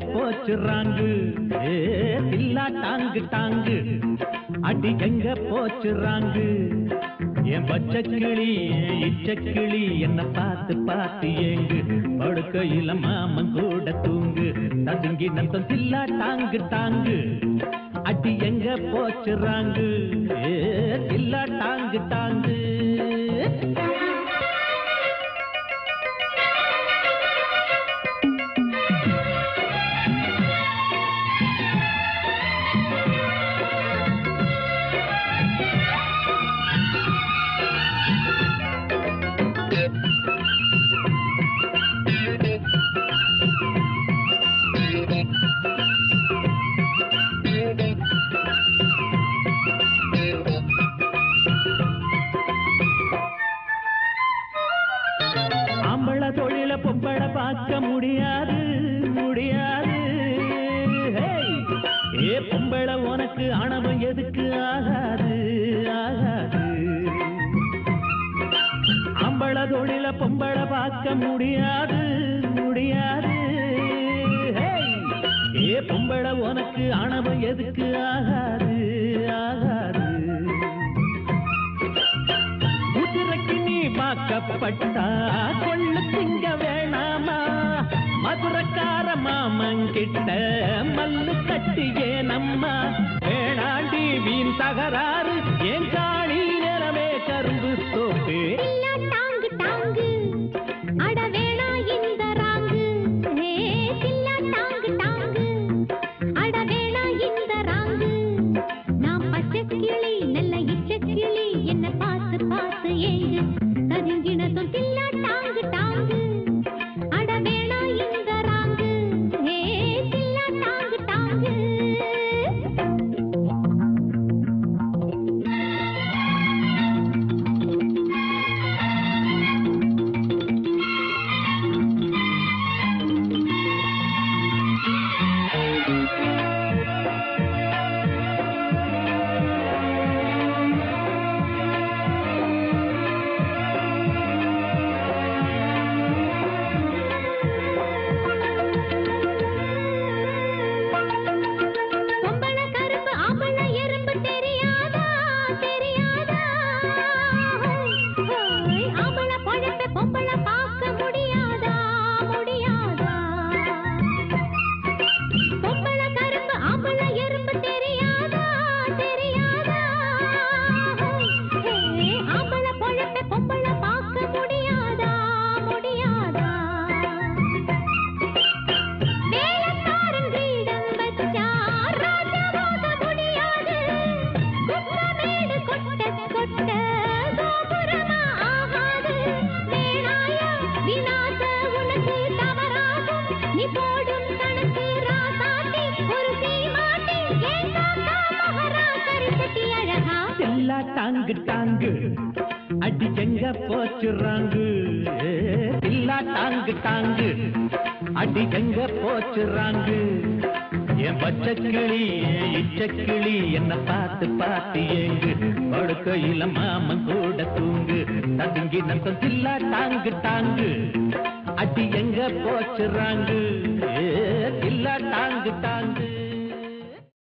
போச்சுறாங்கு தில்லா டாங்கு டாங்கு அடி எங்க போச்சுறாங்கு என் பச்சை கிளி இச்ச கிளி என்ன பார்த்து பார்த்து ஏங்கு படுக்கையில மாமன் கூட தூங்கு ததுங்கி நத்தம் தில்லா டாங்கு டாங்கு அடி எங்க போச்சுறாங்கு தில்லா டாங்கு டாங்கு தொழில பொம்பளை பார்க்க முடியாது முடியாது ஏ பொம்பளை உனக்கு ஆணவம் எதுக்கு ஆகாது ஆகாது ஆம்பளை தொழில பொம்பளை பார்க்க முடியாது முடியாது ஏ பொம்பளை உனக்கு ஆணவம் எதுக்கு ஆகாது ஆகாது குதிரைக்கு நீ வாக்கப்பட்டா கொள்ளு திங்க வேணாமா மதுரக்கார மாமங்கிட்ட மல்லு கட்டியே நம்மா வேணாண்டி வீண் தகராறு ஏன் காணி நிலமே கரும்பு தோப்பு டாங்கு டாங்கு அட வேணா இந்த ராங்கு தில்லா டாங்கு டாங்கு அட வேணா இந்த ராங்கு நான் பச்சை கிளி நல்ல இச்ச கிளி என்ன பார்த்து பார்த்து ஏங்கு கதிங்கினதும் தில்லா டாங்கு டாங்கு அட வேணா இந்த ராங்கு தில்லா டாங்கு டாங்கு டாங்கு டாங்கு அடி எங்க போச்சுறாங்கு தில்லா டாங்கு டாங்கு அடி எங்க போச்சுறாங்கு என் பச்சை கிளி இச்ச கிளி என்ன பார்த்து பார்த்து ஏங்கு படுக்கையில மாமன் கூட தூங்கு ததுங்கி நத்தம் தில்லா டாங்கு டாங்கு அடி எங்க போச்சுறாங்கு தில்லா டாங்கு டாங்கு